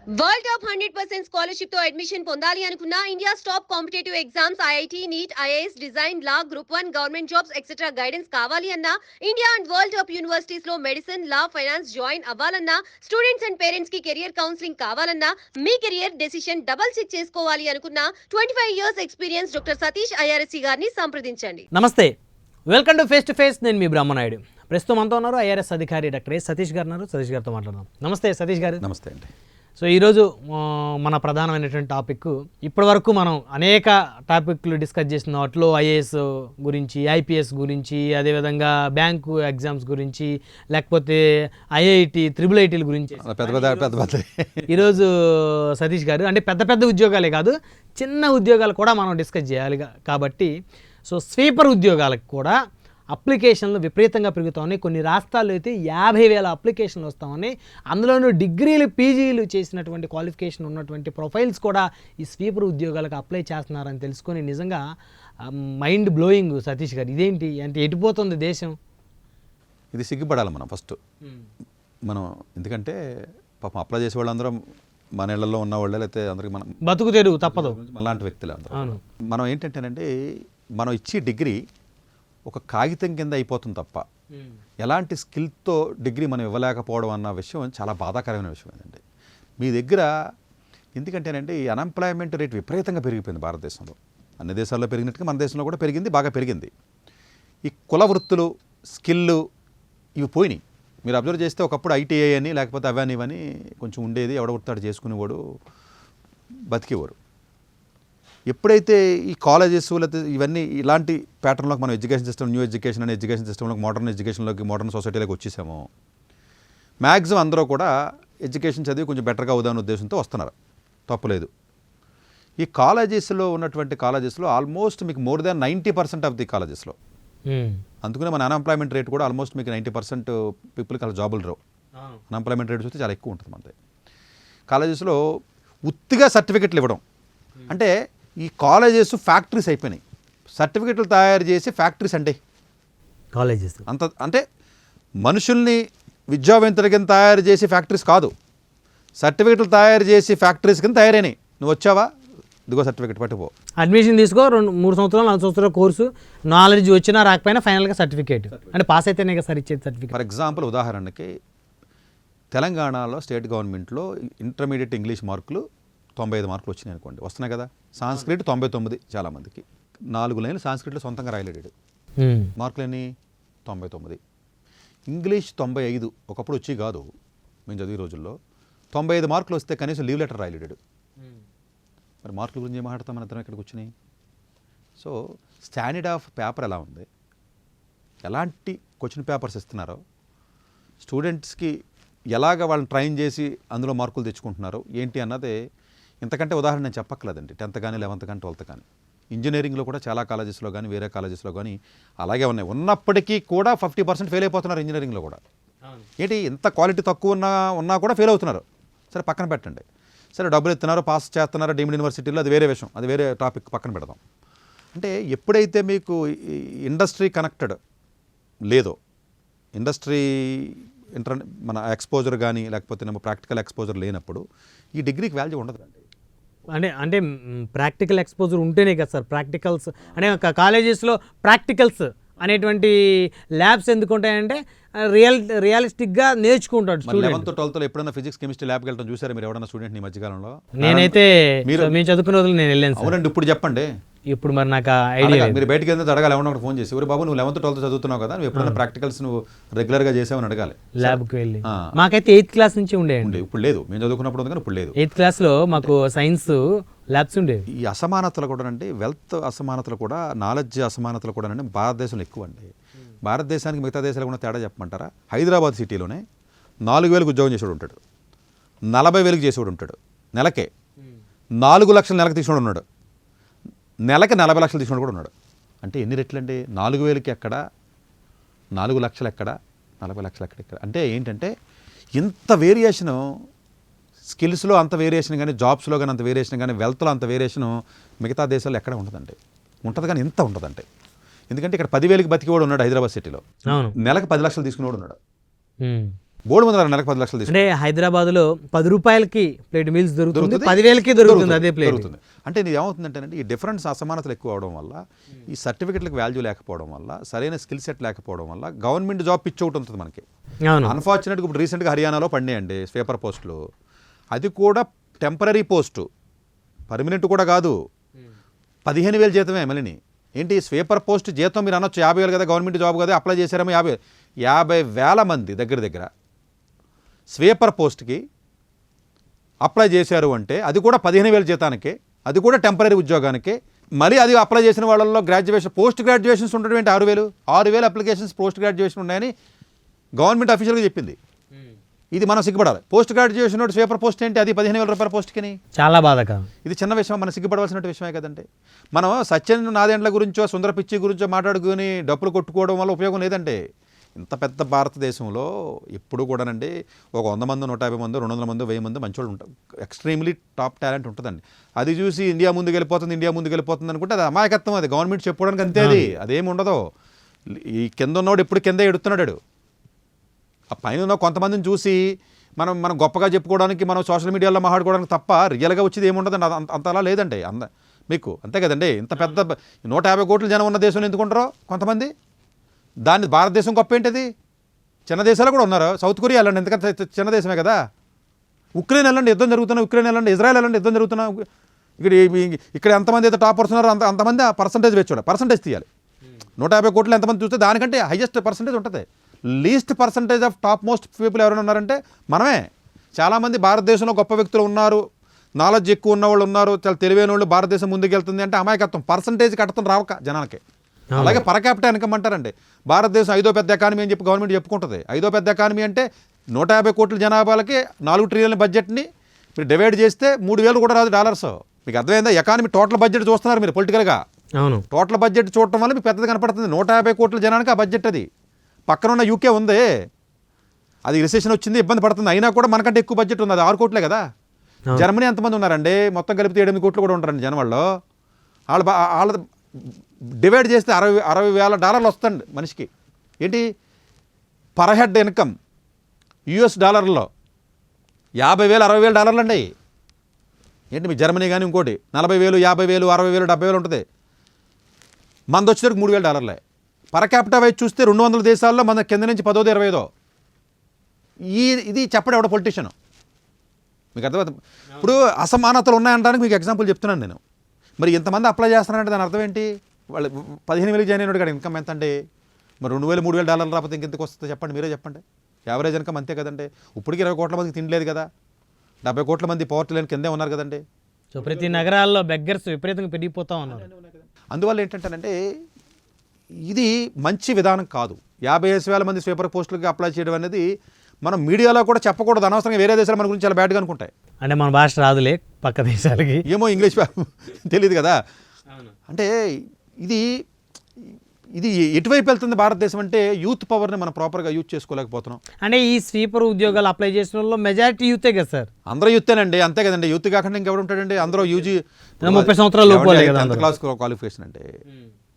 World top 100% scholarship తో admission పొందాలి అనుకున్న India top competitive exams IIT NEET IAS design law group 1 government jobs etcetera guidance కావాలి అన్న India and world top universities లో medicine law finance join అవ్వాలన్నా students and parents కి career counselling కావాలన్నా మీ కెరియర్ డెసిషన్ డబుల్ చెక్ చేసుకోవాలి అనుకున్న 25 years experience doctor Satish IRSC గారిని సంప్రదించండి. నమస్తే, వెల్కమ్ టు ఫేస్. నేను మీ బ్రహ్మనాయుడు. ప్రస్తుతం మనతో ఉన్నారు ఐఆర్ఎస్ అధికారి డాక్టర్ సతీష్ గారు ఉన్నారు. సతీష్ గారితో మాట్లాడదాం. నమస్తే సతీష్ గారు. నమస్తే అండి. సో ఈరోజు మన ప్రధానమైనటువంటి టాపిక్, ఇప్పటివరకు మనం అనేక టాపిక్లు డిస్కస్ చేసిన వాటిలో ఐఏఎస్ గురించి, ఐపీఎస్ గురించి, అదేవిధంగా బ్యాంకు ఎగ్జామ్స్ గురించి, లేకపోతే ఐఐటి ఐటీల గురించి పెద్ద ఈరోజు సతీష్ గారు అంటే పెద్ద పెద్ద ఉద్యోగాలే కాదు, చిన్న ఉద్యోగాలు కూడా మనం డిస్కస్ చేయాలి కాబట్టి సో స్వీపర్ ఉద్యోగాలకు కూడా అప్లికేషన్లు విపరీతంగా పెరుగుతామని, కొన్ని రాష్ట్రాల్లో అయితే 50,000 అప్లికేషన్లు వస్తామని, అందులోనూ డిగ్రీలు పీజీలు చేసినటువంటి క్వాలిఫికేషన్ ఉన్నటువంటి ప్రొఫైల్స్ కూడా ఈ స్వీపర్ ఉద్యోగాలకు అప్లై చేస్తున్నారని తెలుసుకొని నిజంగా మైండ్ బ్లోయింగ్ సతీష్ గారు. ఇదేంటి అంటే ఎటుపోతుంది దేశం? ఇది సిగ్గుపడాలి మనం ఫస్ట్. మనం ఎందుకంటే పాపం అప్లై చేసే వాళ్ళందరూ మన ఇళ్లలో ఉన్న వాళ్ళే, లేకపోతే అందరికి మనం బతుకు తెరువు తప్పదు అలాంటి వ్యక్తులు అందరూ. మనం ఏంటంటేనండి, మనం ఇచ్చే డిగ్రీ ఒక కాగితం కింద అయిపోతుంది తప్ప ఎలాంటి స్కిల్తో డిగ్రీ మనం ఇవ్వలేకపోవడం అన్న విషయం చాలా బాధాకరమైన విషయం ఏంటండి. మీ దగ్గర ఎందుకంటేనండి ఈ అన్ఎంప్లాయ్మెంట్ రేట్ విపరీతంగా పెరిగిపోయింది భారతదేశంలో. అన్ని దేశాల్లో పెరిగినట్టుగా మన దేశంలో కూడా పెరిగింది, బాగా పెరిగింది. ఈ కుల వృత్తులు, స్కిల్లు ఇవి పోయినాయి. మీరు అబ్జర్వ్ చేస్తే ఒకప్పుడు ఐటీఐ అని లేకపోతే అవని ఇవని కొంచెం ఉండేది, ఎవడ వృత్తాడు చేసుకునేవాడు, బతికేవారు. ఎప్పుడైతే ఈ కాలేజెస్ లేకపోతే ఇవన్నీ ఇలాంటి ప్యాటర్న్లోకి మనం ఎడ్యుకేషన్ సిస్టమ్, న్యూ ఎడ్యుకేషన్ అనే ఎడ్యుకేషన్ సిస్టంలోకి, మోడర్న్ ఎడ్యుకేషన్లోకి, మోడర్న్ సొసైటీలోకి వచ్చేసాము, మ్యాక్సిమం అందరూ కూడా ఎడ్యుకేషన్ చదివి కొంచెం బెటర్గా అవుదాని ఉద్దేశంతో వస్తున్నారు, తప్పులేదు. ఈ కాలేజెస్లో ఉన్నటువంటి కాలేజెస్లో ఆల్మోస్ట్ మీకు మోర్ దాన్ 90% ఆఫ్ ది కాలేజెస్లో, అందుకనే మన అన్ఎంప్లాయ్మెంట్ రేట్ కూడా ఆల్మోస్ట్ మీకు 90% పీపుల్కి అలా జాబులు రావు. అన్ఎంప్లాయ్మెంట్ రేట్ చూస్తే చాలా ఎక్కువ ఉంటుంది మనది. కాలేజెస్లో ఉత్తిగా సర్టిఫికెట్లు ఇవ్వడం అంటే, ఈ కాలేజెస్ ఫ్యాక్టరీస్ అయిపోయినాయి. సర్టిఫికెట్లు తయారు చేసి ఫ్యాక్టరీస్ అంటే కాలేజెస్ అంత అంటే మనుషుల్ని విద్యావంతుల కింద తయారు చేసి ఫ్యాక్టరీస్ కాదు, సర్టిఫికెట్లు తయారు చేసి ఫ్యాక్టరీస్ కింద తయారైనాయి. నువ్వు వచ్చావా, ఇదిగో సర్టిఫికెట్ పట్టుకో, అడ్మిషన్ తీసుకో, 3 సంవత్సరాలు 4 సంవత్సరాల కోర్సు, నాలెడ్జ్ వచ్చినా రాకపోయినా ఫైనల్గా సర్టిఫికేట్ అంటే పాస్ అయితేనే కదా సార్ ఇచ్చేది సర్టిఫికేట్. ఫర్ ఎగ్జాంపుల్ ఉదాహరణకి తెలంగాణలో స్టేట్ గవర్నమెంట్లో ఇంటర్మీడియట్ ఇంగ్లీష్ మార్కులు 95 మార్కులు వచ్చినాయి అనుకోండి, వస్తున్నాయి కదా. సాంస్క్రిట్ 99 చాలామందికి, 4 లైన్లు సాంస్క్రిట్లో సొంతంగా రాయలేడు, మార్కులు ఎన్ని 99. ఇంగ్లీష్ 95 ఒకప్పుడు వచ్చి కాదు, మేము చదివే రోజుల్లో 95 మార్కులు వస్తే కనీసం లీవ్ లెటర్ రాయలేడు. మరి మార్కుల గురించి ఏం మాట్లాడతాం మన ఇద్దరం ఇక్కడికి వచ్చినాయి. సో స్టాండర్డ్ ఆఫ్ పేపర్ ఎలా ఉంది, ఎలాంటి క్వశ్చన్ పేపర్స్ ఇస్తున్నారో, స్టూడెంట్స్కి ఎలాగ వాళ్ళని ట్రైన్ చేసి అందులో మార్కులు తెచ్చుకుంటున్నారు ఏంటి అన్నదే. ఇంతకంటే ఉదాహరణ నేను చెప్పక్కర్లేదండి. 10th కానీ 11th కానీ 12th కానీ. ఇంజనీరింగ్లో కూడా చాలా కాలేజెస్లో కానీ వేరే కాలేజెస్లో కానీ అలాగే ఉన్నాయి. ఉన్నప్పటికీ కూడా 50% ఫెయిల్ అయిపోతున్నారు ఇంజనీరింగ్లో కూడా. ఏంటి ఇంత క్వాలిటీ తక్కువ ఉన్నా కూడా ఫెయిల్ అవుతున్నారు. సరే పక్కన పెట్టండి, సరే డబ్బులు ఇస్తున్నారు, పాస్ చేస్తున్నారు డీమ్డ్ యూనివర్సిటీలో, అది వేరే విషయం, అది వేరే టాపిక్, పక్కన పెడదాం. అంటే ఎప్పుడైతే మీకు ఇండస్ట్రీ కనెక్టెడ్ లేదో, ఇండస్ట్రీ మన ఎక్స్పోజర్ కానీ లేకపోతే ప్రాక్టికల్ ఎక్స్పోజర్ లేనప్పుడు ఈ డిగ్రీకి వాల్యూ ఉండదు. అంటే ప్రాక్టికల్ ఎక్స్పోజర్ ఉంటేనే కదా సార్ ప్రాక్టికల్స్ అంటే కాలేజెస్లో ప్రాక్టికల్స్ అనేటువంటి ల్యాబ్స్ ఎందుకు ఉంటాయంటే రియలిస్టిక్గా నేర్చుకుంటాడు స్టూడెంట్. 11th 12th ఎప్పుడైనా ఫిజిక్స్ కెమిస్ట్రీ ల్యాబ్కి వెళ్ళడం చూసారా మీరు ఎవరైనా స్టూడెంట్ ఈ మధ్యకాలంలో? నేనైతే మేము చదువుకున్న రోజులు నేను వెళ్ళాను. అవునండి, ఇప్పుడు చెప్పండి. ఇప్పుడు మరి నాకు ఐడియా, మీరు బయటికి వెళ్తే అడగాలి, ఎవరన్నా ఫోన్ చేసి, ఎవరు బాబు నువ్వు 11th 12th చదువుతున్నావు కదా, నువ్వు ఎప్పుడైనా ప్రాక్టికల్స్ నువ్వు రెగ్యులర్గా చేసావని అడగాలి ల్యాబ్కి వెళ్ళి. మాకైతే 8th క్లాస్ నుంచి ఉండేయండి. ఇప్పుడు లేదు, మేము చదువుకున్నప్పుడు ఉంది కానీ ఇప్పుడు లేదు. 8th క్లాస్లో మాకు సైన్స్ ల్యాబ్స్ ఉండేవి. ఈ అసమానతలు కూడా అండి, వెల్త్ అసమానతలు కూడా, నాలెడ్జ్ అసమానతలు కూడా అండి భారతదేశంలో ఎక్కువ అండి. భారతదేశానికి మిగతా దేశాలు కూడా తేడా చెప్పమంటారా? హైదరాబాద్ సిటీలోనే 4,000 ఉద్యోగం చేసేవాడు ఉంటాడు, 40,000 చేసేవాడు ఉంటాడు, నెలకే 4 లక్షలు నెలకు తీసుకుని ఉన్నాడు, నెలకి 40 లక్షలు తీసుకుని కూడా ఉన్నాడు. అంటే ఎన్ని రెట్లు అండి? 4,000కి ఎక్కడ, 4 లక్షలు ఎక్కడ, 40 లక్షలు ఎక్కడ. అంటే ఏంటంటే ఇంత వేరియేషను స్కిల్స్లో అంత వేరియేషన్ కానీ, జాబ్స్లో కానీ అంత వేరియేషన్ కానీ, వెల్త్లో అంత వేరియేషను మిగతా దేశాల్లో ఎక్కడ ఉంటుందండి. ఉంటుంది కానీ ఇంత ఉంటుందంటే. ఎందుకంటే ఇక్కడ 10,000కి బతికేవాడు ఉన్నాడు హైదరాబాద్ సిటీలో, నెలకు 10 లక్షలు తీసుకునేవాడు ఉన్నాడు. బోర్డు ముందు నెలకు 10 లక్షలు తీసుకుంటారు. అంటే హైదరాబాద్లో 10 రూపాయలకి ప్లేట్ మీల్స్ దొరుకుతుంది, 10,000కి దొరుకుతుంది అదే ప్లేట్. దొరుకుతుంది. అంటే ఇది ఏమవుతుందంటే ఈ డిఫరెన్స్ అసమానతలు ఎక్కువ అవడం వల్ల, ఈ సర్టిఫికెట్లకు వాల్యూ లేకపోవడం వల్ల, సరైన స్కిల్ సెట్ లేకపోవడం వల్ల గవర్నమెంట్ జాబ్ పిచ్ ఒకటి ఉంటుంది మనకి. అవును. అన్ఫార్చునేట్గా ఇప్పుడు రీసెంట్గా హర్యానాలో పడినాయండి స్వీపర్ పోస్టులు. అది కూడా టెంపరీ పోస్టు, పర్మనెంట్ కూడా కాదు. 15,000 జీతమే మళ్ళీ. ఏంటి స్వీపర్ పోస్ట్ జీతం మీరు అనొచ్చు 50,000 కదా, గవర్నమెంట్ జాబ్ కదా, అప్లై చేశారేమో 50,000 మంది దగ్గర స్వీపర్ పోస్ట్కి అప్లై చేశారు అంటే అది కూడా 15,000 జీతానికి, అది కూడా టెంపరీ ఉద్యోగానికి. మళ్ళీ అది అప్లై చేసిన వాళ్ళల్లో గ్రాడ్యుయేషన్, పోస్ట్ గ్రాడ్యుయేషన్స్ ఉండడం ఏంటి 6,000 అప్లికేషన్స్ పోస్ట్ గ్రాడ్యుయేషన్ ఉన్నాయని గవర్నమెంట్ అఫీషియల్గా చెప్పింది. ఇది మనం సిగ్గుపడాలి. పోస్ట్ గ్రాడ్యుయేషన్ స్వీపర్ పోస్ట్ ఏంటి, అది 15,000 రూపాయల పోస్ట్కి. చాలా బాధకరం. ఇది చిన్న విషయం, మనం సిగ్గుపడవలసిన విషయమే కదండి. మనం సత్యన్ నాదెండ్ల గురించో సుందర పిచ్చి గురించో మాట్లాడుకుని డబ్బులు కొట్టుకోవడం వల్ల ఉపయోగం లేదండి. ఇంత పెద్ద భారతదేశంలో ఎప్పుడు కూడానండి ఒక 100 మంది 150 మంది 200 మంది 1000 మంది మంచి వాళ్ళు ఉంటారు. ఎక్స్ట్రీమ్లీ టాప్ టాలెంట్ ఉంటుందండి. అది చూసి ఇండియా ముందుకు వెళ్ళిపోతుంది అనుకుంటే అది అమాయకత్వం. అది గవర్నమెంట్ చెప్పుకోవడానికి అంతే. అదేమి ఉండదు. ఈ కింద ఉన్నవాడు ఎప్పుడు కింద ఎడుతున్నాడు. ఆ పైన ఉన్న కొంతమందిని చూసి మనం గొప్పగా చెప్పుకోవడానికి, మనం సోషల్ మీడియాలో మాట్లాడుకోవడానికి తప్ప రియల్గా వచ్చేది ఏముండదండి. అంత అలా లేదండి మీకు. అంతే కదండి. ఇంత పెద్ద 150 కోట్ల జనం ఉన్న దేశంలో ఎందుకుంటారో కొంతమంది. దాన్ని భారతదేశం గొప్ప ఏంటిది? చిన్న దేశాలు కూడా ఉన్నారు. సౌత్ కొరియా వెళ్ళండి, ఎందుకంటే చిన్న దేశమే కదా. ఉక్రెయిన్ వెళ్ళండి, యుద్ధం జరుగుతున్నా. ఉక్రెయిన్ వెళ్ళండి, ఇజ్రాయెల్ వెళ్ళండి, యుద్ధం జరుగుతున్నా. ఇక్కడ ఎంతమంది అయితే టాపర్స్ ఉన్నారో అంతమంది పర్సంటేజ్ వేసుకోండి. పర్సంటేజ్ తీయాలి. 150 కోట్లు ఎంతమంది చూస్తే దానికంటే హైయెస్ట్ పర్సంటేజ్ ఉంటుంది. Least percentage of top most people ఎవరైనా ఉన్నారంటే మనమే. చాలామంది భారతదేశంలో గొప్ప వ్యక్తులు ఉన్నారు, నాలెడ్జ్ ఎక్కువ ఉన్న వాళ్ళు ఉన్నారు, చాలా తెలివైన వాళ్ళు. భారతదేశం ముందుకెళ్తుంది అంటే అమాయకత్వం. పర్సంటేజ్ కట్టడం రావక జనాలకి. అలాగే పర్ క్యాపిటా ఇన్కమ్ అంటారండి. భారతదేశం 5వ పెద్ద ఎకానమీ అని చెప్పి గవర్నమెంట్ చెప్పుకుంటుంది. 5వ పెద్ద ఎకానమీ అంటే 150 కోట్ల జనాభాలకి 4 ట్రిలియన్ బడ్జెట్ని మీరు డివైడ్ చేస్తే 3,000 కూడా రాదు డాలర్స్. మీకు అర్థమైందా? ఎకానమీ టోటల్ బడ్జెట్ చూస్తున్నారు మీరు పొలిటికల్గా. అవును. టోటల్ బడ్జెట్ చూడటం వల్ల మీకు పెద్దది కనపడుతుంది. 150 కోట్ల జనానికి ఆ బడ్జెట్. అది పక్కన ఉన్న యూకే ఉంది, అది రిసెషన్ వచ్చింది, ఇబ్బంది పడుతుంది. అయినా కూడా మనకంటే ఎక్కువ బడ్జెట్ ఉంది. అది 6 కోట్లే కదా. జర్మనీ ఎంతమంది ఉన్నారండి? మొత్తం కలిపితే 8 కోట్లు కూడా ఉంటారండి జనం వాళ్ళు. వాళ్ళ డివైడ్ చేస్తే $60,000 వస్తుంది మనిషికి. ఏంటి పర్ హెడ్ ఇన్కమ్ US డాలర్లో 50,000 $60,000 అండి. ఏంటి మీ జర్మనీ కానీ ఇంకోటి 40,000 50,000 60,000 70,000 ఉంటుంది. మనది వచ్చేసరికి $3,000. పర్ క్యాపిటా వైజ్ చూస్తే 200 దేశాల్లో మన కింద నుంచి 10వ 25వ. ఇది చెప్పడం ఎవడ పొలిటీషియన్. మీకు అర్థమవుతుంది. ఇప్పుడు అసమానతలు ఉన్నాయంటానికి మీకు ఎగ్జాంపుల్ చెప్తున్నాను నేను. మరి ఇంతమంది అప్లై చేస్తున్నారంటే దాని అర్థం ఏంటి? వాళ్ళు 15,000 జాయిన్ అయినాడు కదా, ఇన్కమ్ ఎంత అండి? మరి $2,000 $3,000 రాకపోతే ఇంకెందుకు వస్తుందో చెప్పండి, మీరే చెప్పండి. యావరేజ్ ఇన్కమ్ అంతే కదండి. ఇప్పటికి 20 కోట్ల మందికి తినలేదు కదా, 70 కోట్ల మంది పవర్టీ లైన్ కిందే ఉన్నారు కదండి. సో ప్రతి నగరాల్లో బెగ్గర్స్ విపరీతంగా పెరిగిపోతూ ఉన్నారు. అందువల్ల ఏంటంటేనంటే ఇది మంచి విధానం కాదు. 55,000 మంది స్వీపర్ పోస్టులకి అప్లై చేయడం అనేది మనం మీడియాలో కూడా చెప్పకూడదు. అనవసరంగా వేరే దేశాలు మన గురించి చాలా బ్యాడ్గా అనుకుంటాయి. అంటే మన భాష రాదులే పక్క దేశాలకి, ఏమో ఇంగ్లీష్ తెలియదు కదా. అంటే ఇది ఎటువైపు వెళ్తుంది భారతదేశం అంటే యూత్ పవర్ని మనం ప్రాపర్గా యూజ్ చేసుకోలేకపోతున్నాం. అంటే ఈ స్వీపర్ ఉద్యోగాలు అప్లై చేసిన వాళ్ళు మెజారిటీ యూతే కదా సార్? అందరూ యూతేనండి, అంతే కదండి. యూత్ కాకుండా ఇంకెవరు ఉంటాడండి? అందరూ యూజీ 30 సంవత్సరాల లోపు 10th క్లాస్ క్వాలిఫికేషన్ అంటే.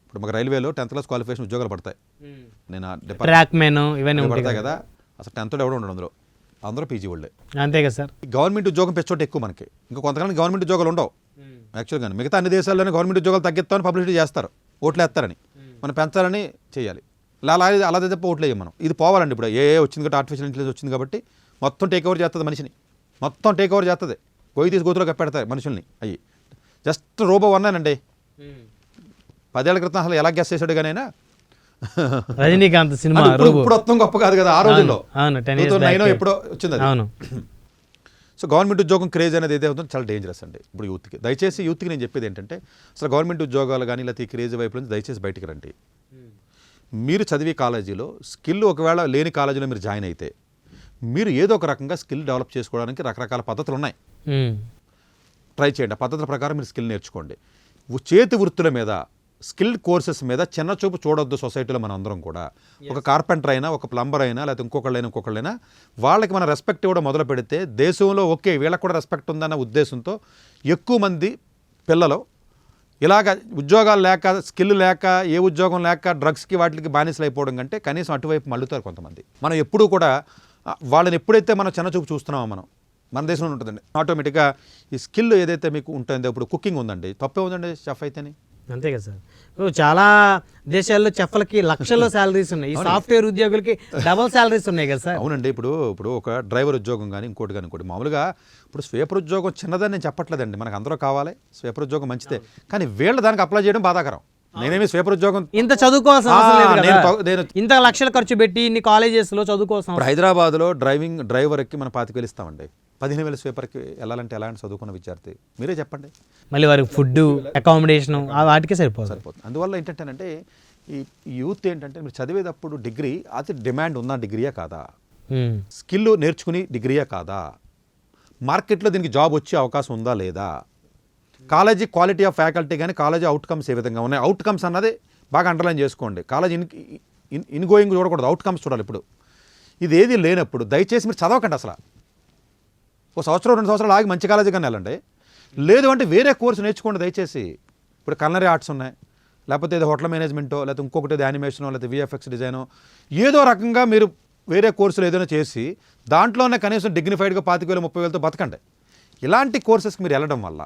ఇప్పుడు మాకు రైల్వేలో 10th క్లాస్ క్వాలిఫికేషన్ ఉద్యోగాలు పడతాయి. నేను ట్రాక్ మెన్ ఇవన్నీ పడతాయి కదా. అసలు 10th ఎవడో ఉండడు అందులో, అందరూ పీజీ వాళ్ళే. అంతే కదా సార్. గవర్నమెంట్ ఉద్యోగం పెంచోట ఎక్కువ మనకి. ఇంకా కొంతకాలం గవర్నమెంట్ ఉద్యోగాలు ఉండవు యాక్చువల్గా. మిగతా అన్ని దేశాల్లోనే గవర్నమెంట్ ఉద్యోగాలు తగ్గిస్తామని పబ్లిసిటీ చేస్తారు, ఓట్లు వేస్తారని. మనం పెంచాలని చేయాలి. అలా తప్ప ఓట్లు వేయం మనం. ఇది పోవాలండి. ఇప్పుడు వచ్చింది కాబట్టి, ఆర్టిఫిషియల్ ఇంటెలిజెన్స్ వచ్చింది కాబట్టి మొత్తం టేక్ ఓవర్ చేస్తుంది మనిషిని. మొత్తం టేక్ ఓవర్ చేస్తుంది. గొయ్యి తీసి గోతులో కప్పెడతాయి మనుషుల్ని. అయ్యి జస్ట్ రోబో అన్నానండి. 10 ఏళ్ల క్రితం అసలు ఎలా గెస్ చేశాడు కానీ అయినా రజనీకాంత్ సినిమా ఇప్పుడు మొత్తం గొప్ప కాదు కదా ఆ రోజుల్లో. 2009 ఎప్పుడో వచ్చింది. అవును. సో గవర్నమెంట్ ఉద్యోగం క్రేజ్ అనేది ఏదైతే అవుతుందో చాలా డేంజరస్ అండి ఇప్పుడు యూత్కి. దయచేసి యూత్కి నేను చెప్పేది ఏంటంటే అసలు గవర్నమెంట్ ఉద్యోగాలు కానీ లేకపోతే ఈ క్రేజ్ వైపు నుంచి దయచేసి బయటికి రండి. మీరు చదివే కాలేజీలో స్కిల్ ఒకవేళ లేని కాలేజీలో మీరు జాయిన్ అయితే మీరు ఏదో ఒక రకంగా స్కిల్ డెవలప్ చేసుకోవడానికి రకరకాల పద్ధతులు ఉన్నాయి. ట్రై చేయండి. ఆ పద్ధతుల ప్రకారం మీరు స్కిల్ నేర్చుకోండి. చేతి వృత్తుల మీద, స్కిల్డ్ కోర్సెస్ మీద చిన్న చూపు చూడొద్దు సొసైటీలో. మన అందరం కూడా ఒక కార్పెంటర్ అయినా, ఒక ప్లంబర్ అయినా, లేకపోతే ఇంకొకళ్ళైనా వాళ్ళకి మనం రెస్పెక్ట్ ఇవ్వడం మొదలు పెడితే దేశంలో ఓకే వీళ్ళకి కూడా రెస్పెక్ట్ ఉందన్న ఉద్దేశంతో ఎక్కువ మంది పిల్లలు ఇలాగ ఉద్యోగాలు లేక, స్కిల్ లేక, ఏ ఉద్యోగం లేక డ్రగ్స్కి వాటికి బానిసలు అయిపోవడం కంటే కనీసం అటువైపు మళ్ళుతారు కొంతమంది. మనం ఎప్పుడూ కూడా వాళ్ళని ఎప్పుడైతే మనం చిన్నచూపు చూస్తున్నామో మన దేశంలో ఉంటుందండి ఆటోమేటిక్గా ఈ స్కిల్ ఏదైతే మీకు ఉంటుందో ఇప్పుడు కుకింగ్ ఉందండి, తప్పే ఉందండి చెఫ్ అయితేనే. అంతే కదా సార్. ఇప్పుడు చాలా దేశాల్లో చెఫ్లకి లక్షల్లో శాలరీస్ ఉన్నాయి, ఈ సాఫ్ట్వేర్ ఉద్యోగులకి డబుల్ శాలరీస్ ఉన్నాయి కదా సార్. అవునండి. ఇప్పుడు ఒక డ్రైవర్ ఉద్యోగం కానీ ఇంకోటి మామూలుగా ఇప్పుడు స్వీపర్ ఉద్యోగం చిన్నదని నేను చెప్పట్లేదండి, మనకు అందరూ కావాలి, స్వీపర్ ఉద్యోగం మంచిదే, కానీ వీళ్ళు దానికి అప్లై చేయడం బాధాకరం. నేనేమి స్వీపర్ ఉద్యోగం ఇంత చదువుకోవాల్సిన అవసరం లేదు కదా. నేను ఇంత లక్షలు ఖర్చు పెట్టి ఇన్ని కాలేజెస్లో చదువుకోవాల్సిన ఇప్పుడు హైదరాబాద్లో డ్రైవర్కి మనం 25,000 ఇస్తామండి, 15,000 స్వీపర్కి వెళ్ళాలంటే ఎలాంటి చదువుకున్న విద్యార్థి మీరే చెప్పండి. మళ్ళీ వారికి ఫుడ్ అకామిడేషన్ వాటికే సరిపోతుంది. అందువల్ల ఏంటంటేనంటే ఈ యూత్ ఏంటంటే మీరు చదివేటప్పుడు డిగ్రీ అది డిమాండ్ ఉన్న డిగ్రీయా కాదా, స్కిల్ నేర్చుకుని డిగ్రీయా కాదా, మార్కెట్లో దీనికి జాబ్ వచ్చే అవకాశం ఉందా లేదా, కాలేజీ క్వాలిటీ ఆఫ్ ఫ్యాకల్టీ కానీ కాలేజీ అవుట్కమ్స్ ఏ విధంగా ఉన్నాయి, అవుట్కమ్స్ అన్నది బాగా అండర్లైన్ చేసుకోండి. కాలేజీ ఇన్గోయింగ్ చూడకూడదు, అవుట్కమ్స్ చూడాలి. ఇప్పుడు ఇది ఏది లేనప్పుడు దయచేసి మీరు చదవకండి అసలు. ఒక సంవత్సరం 2 సంవత్సరాలు ఆగి మంచి కాలేజీ కానీ వెళ్ళండి, లేదు అంటే వేరే కోర్సు నేర్చుకోండి దయచేసి. ఇప్పుడు కల్నరీ ఆర్ట్స్ ఉన్నాయి, లేకపోతే ఏదో హోటల్ మేనేజ్మెంటో, లేకపోతే ఇంకొకటి ఏదో యానిమేషనో, లేకపోతే విఎఫ్ఎక్స్ డిజైనో, ఏదో రకంగా మీరు వేరే కోర్సులు ఏదైనా చేసి దాంట్లోనే కనీసం డిగ్నిఫైడ్గా 25,000 30,000తో బతకండి. ఇలాంటి కోర్సెస్కి మీరు వెళ్ళడం వల్ల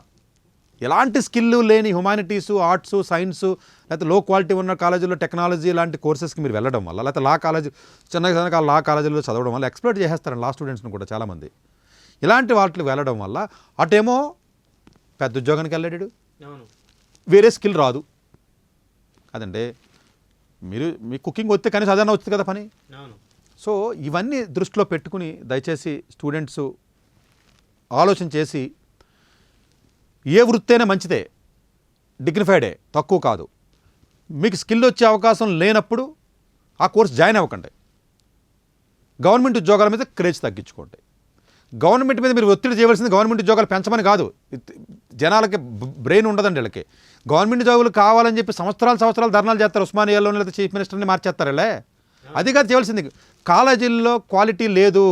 ఎలాంటి స్కిల్ లేని హ్యుమానిటీసు, ఆర్ట్స్, సైన్స్, లేకపోతే లో క్వాలిటీ ఉన్న కాలేజీలో టెక్నాలజీ లాంటి కోర్సెస్కి మీరు వెళ్ళడం వల్ల, లేకపోతే లా కాలేజీ చిన్న లా కాలేజీలో చదవడం వల్ల ఎక్స్ప్లోర్ చేసేస్తారండి లా స్టూడెంట్స్ని కూడా చాలామంది. ఇలాంటి వాటికి వెళ్ళడం వల్ల అటేమో పెద్ద ఉద్యోగానికి వెళ్ళాడు, వేరే స్కిల్ రాదు కదండి. మీ కుకింగ్ వస్తే కనీసం అదన్నా వచ్చింది కదా పని. సో ఇవన్నీ దృష్టిలో పెట్టుకుని దయచేసి స్టూడెంట్స్ ఆలోచన చేసి ఏ వృత్తి అయినా మంచిదే, డిగ్నిఫైడే, తక్కువ కాదు. మీకు స్కిల్ వచ్చే అవకాశం లేనప్పుడు ఆ కోర్స్ జాయిన్ అవ్వకండి. గవర్నమెంట్ ఉద్యోగాల మీద క్రేజ్ తగ్గించుకోండి. గవర్నమెంట్ మీద మీరు ఒత్తిడి చేయవలసింది గవర్నమెంట్ ఉద్యోగాలు పెంచమని కాదు, జనాలకి బ్రెయిన్ ఉండదండి వీళ్ళకి. గవర్నమెంట్ ఉద్యోగులు కావాలని చెప్పి సంవత్సరాలు ధర్నాలు చేస్తారు, ఉస్మానియాలో లేదా చీఫ్ మినిస్టర్ని మార్చేస్తారు వీళ్ళే. అది కాదు చేయవలసింది. కాలేజీల్లో క్వాలిటీ లేదు,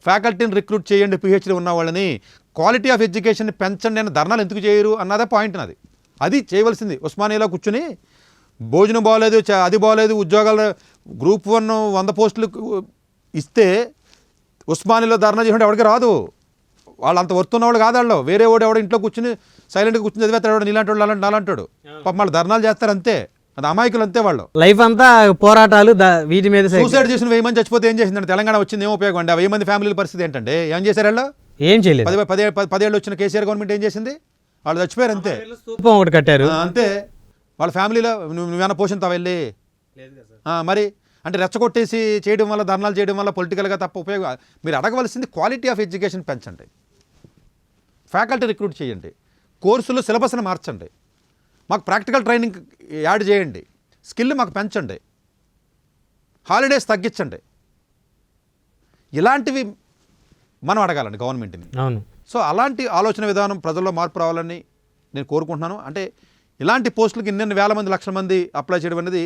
ఫ్యాకల్టీని రిక్రూట్ చేయండి, పిహెచ్డీ ఉన్న వాళ్ళని, క్వాలిటీ ఆఫ్ ఎడ్యుకేషన్ పెంచండి అని ధర్నాలు ఎందుకు చేయరు అన్నదే పాయింట్ నాది. అది చేయవలసింది. ఉస్మానియాలో కూర్చుని భోజనం బాగోలేదు, అది బాగోలేదు, ఉద్యోగాలు గ్రూప్ 1 100 పోస్టులు ఇస్తే ఉస్మానియాలో ధర్నా చేసినట్టు ఎవరికి రాదు. వాళ్ళు అంత వర్తున్న వాళ్ళు కాదు. వాళ్ళు వేరే వాడు ఎవడో ఇంట్లో కూర్చుని సైలెంట్గా కూర్చుని చదివేస్తాడు, నీలాంటి వాడు అలాంటాడు. పాపం వాళ్ళు ధర్నాలు చేస్తారు అంతే, అది అమాయకులు అంతే. వాళ్ళు లైఫ్ అంతా పోరాటాలు వీటి మీద. సూసైడ్ చేసిన 1000 మంది చచ్చిపోతే ఏం చేసిందంటే తెలంగాణ వచ్చింది, ఏం ఉపయోగం అండి? 1000 మంది ఫ్యామిలీల పరిస్థితి ఏంటంటే ఏం చేశారు వాళ్ళు? ఏం చేయలేదు. 10 ఏళ్ళు వచ్చిన కేసీఆర్ గవర్నమెంట్ ఏం చేసింది? వాళ్ళు చచ్చిపోయారు అంతే. స్తూపం ఒకటి కట్టారు అంతే. వాళ్ళ ఫ్యామిలీలో నువ్వేమైనా పోషింతావు వెళ్ళి మరి అంటే రెచ్చగొట్టేసి చేయడం వల్ల, ధర్నాలు చేయడం వల్ల పొలిటికల్గా తప్ప ఉపయోగం. మీరు అడగవలసింది క్వాలిటీ ఆఫ్ ఎడ్యుకేషన్ పెంచండి, ఫ్యాకల్టీ రిక్రూట్ చేయండి, కోర్సులు సిలబస్ని మార్చండి, మాకు ప్రాక్టికల్ ట్రైనింగ్ యాడ్ చేయండి, స్కిల్ మాకు పెంచండి, హాలిడేస్ తగ్గించండి. ఇలాంటివి మనం అడగాలండి గవర్నమెంట్ని. అవును. సో అలాంటి ఆలోచన విధానం ప్రజల్లో మార్పు రావాలని నేను కోరుకుంటున్నాను. అంటే ఇలాంటి పోస్టులకి ఇన్ని వేల మంది, లక్షల మంది అప్లై చేయడం అనేది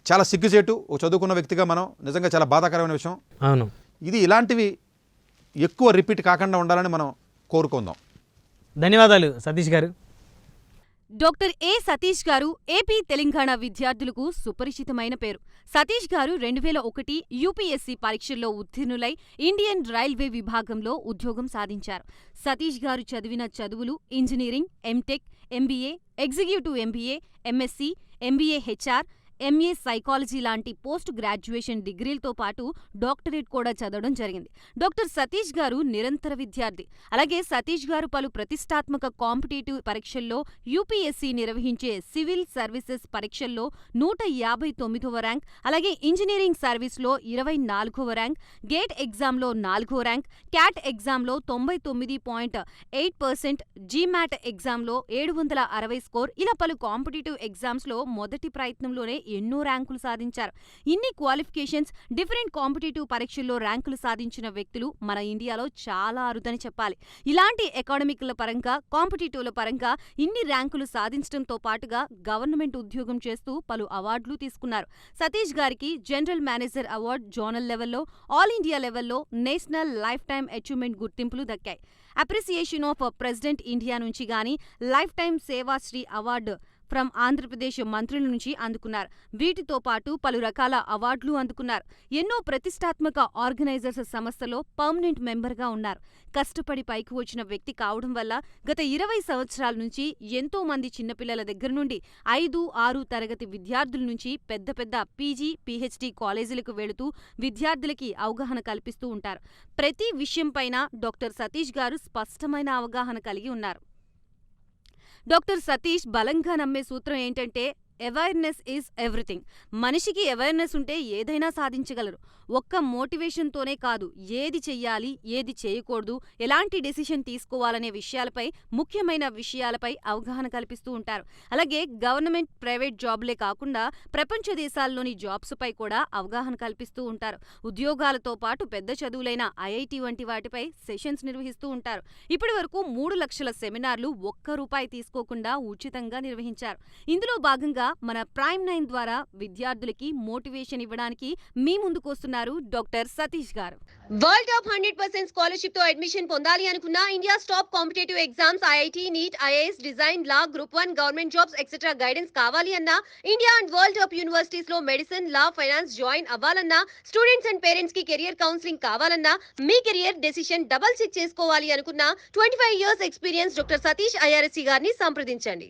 చాలా సిగ్గుచేటు. ఒక చదువుకున్న వ్యక్తిగా మనం నిజంగా చాలా బాధాకరమైన విషయం. అవును. ఇది ఇలాంటివి ఎక్కువ రిపీట్ కాకుండా ఉండాలని మనం కోరుకుందాం. ధన్యవాదాలు సతీష్ గారు. డాక్టర్ ఏ సతీష్ గారు ఏపీ తెలంగాణ విద్యార్థులకు సుపరిచితమైన పేరు. సతీష్ గారు 2001 యూపీఎస్సీ పరీక్షల్లో ఉత్తీర్ణులై ఇండియన్ రైల్వే విభాగంలో ఉద్యోగం సాధించారు. సతీష్ గారు చదివిన చదువులు engineering, M Tech, MBA, executive MBA, MSc, MBA HR, MA psychology లాంటి పోస్ట్ గ్రాడ్యుయేషన్ డిగ్రీలతో పాటు డాక్టరేట్ కూడా చదవడం జరిగింది. డాక్టర్ సతీష్ గారు నిరంతర విద్యార్థి. అలాగే సతీష్ గారు పలు ప్రతిష్టాత్మక కాంపిటేటివ్ పరీక్షల్లో యూపీఎస్సీ నిర్వహించే సివిల్ సర్వీసెస్ పరీక్షల్లో 159వ ర్యాంక్, అలాగే ఇంజనీరింగ్ సర్వీస్లో 24వ ర్యాంక్, గేట్ ఎగ్జామ్లో 4వ ర్యాంక్, క్యాట్ ఎగ్జామ్లో 99.8%, జీమాట్ ఎగ్జామ్లో 760 స్కోర్, ఇలా పలు కాంపిటేటివ్ ఎగ్జామ్స్లో మొదటి ప్రయత్నంలోనే ఎన్నో ర్యాంకులు సాధించారు. ఇన్ని క్వాలిఫికేషన్స్, డిఫరెంట్ కాంపిటేటివ్ పరీక్షల్లో ర్యాంకులు సాధించిన వ్యక్తులు మన ఇండియాలో చాలా అరుదని చెప్పాలి. ఇలాంటి అకాడమిక్ల పరంగా, కాంపిటేటివ్ల పరంగా ఇన్ని ర్యాంకులు సాధించడంతో పాటుగా గవర్నమెంట్ ఉద్యోగం చేస్తూ పలు అవార్డులు తీసుకున్నారు. సతీష్ గారికి జనరల్ మేనేజర్ అవార్డు జోనల్ లెవెల్లో, ఆల్ ఇండియా లెవెల్లో నేషనల్ లైఫ్ టైమ్ అచీవ్మెంట్ గుర్తింపులు దక్కాయి. అప్రిసియేషన్ ఆఫ్ ప్రెసిడెంట్ ఇండియా నుంచి గానీ, life time Sevashree award from Andhra Pradesh మంత్రుల నుంచి అందుకున్నారు. వీటితో పాటు పలు రకాల అవార్డులు అందుకున్నారు. ఎన్నో ప్రతిష్టాత్మక ఆర్గనైజర్స్ సంస్థలో పర్మనెంట్ మెంబర్గా ఉన్నారు. కష్టపడి పైకి వచ్చిన వ్యక్తి కావడం వల్ల గత 20 సంవత్సరాల నుంచి ఎంతో మంది చిన్నపిల్లల దగ్గర నుండి 5, 6 తరగతి విద్యార్థుల నుంచి పెద్ద పెద్ద పీజీ, పీహెచ్డీ కాలేజీలకు వెళుతూ విద్యార్థులకి అవగాహన కల్పిస్తూ ఉంటారు. ప్రతి విషయంపైన డాక్టర్ సతీష్ గారు స్పష్టమైన అవగాహన కలిగి ఉన్నారు. డాక్టర్ సతీష్ బలంగా నమ్మే సూత్రం ఏంటంటే అవేర్నెస్ ఈజ్ ఎవ్రీథింగ్. మనిషికి అవేర్నెస్ ఉంటే ఏదైనా సాధించగలరు. ఒక్క మోటివేషన్తోనే కాదు, ఏది చెయ్యాలి, ఏది చేయకూడదు, ఎలాంటి డెసిషన్ తీసుకోవాలనే విషయాలపై, ముఖ్యమైన విషయాలపై అవగాహన కల్పిస్తూ ఉంటారు. అలాగే గవర్నమెంట్, ప్రైవేట్ జాబ్లే కాకుండా ప్రపంచ దేశాల్లోని జాబ్స్పై కూడా అవగాహన కల్పిస్తూ ఉంటారు. ఉద్యోగాలతో పాటు పెద్ద చదువులైన ఐఐటి వంటి వాటిపై సెషన్స్ నిర్వహిస్తూ ఉంటారు. ఇప్పటి వరకు 3 లక్షల సెమినార్లు ₹1 తీసుకోకుండా ఉచితంగా నిర్వహించారు. ఇందులో భాగంగా మన ప్రైమ్ 9 ద్వారా విద్యార్థులకి మోటివేషన్ ఇవ్వడానికి మీ ముందుకు వస్తున్నారు డాక్టర్ సతీష్ గారు. వరల్డ్ టాప్ 100% స్కాలర్షిప్ తో అడ్మిషన్ పొందాలి అనుకున్న India top competitive exams IIT, NEET, IAS, design, law, group 1 government jobs etcetera guidance కావాలి అన్నా, India and world top universities లో మెడిసిన్, లా, ఫైనాన్స్ జాయిన్ అవ్వాలన్నా, స్టూడెంట్స్ అండ్ పేరెంట్స్ కి career counselling కావాలన్నా, మీ కెరియర్ డెసిషన్ డబుల్ చెక్ చేసుకోవాలి అనుకున్న 25 years experience doctor Satish IRSC గారిని సంప్రదించండి.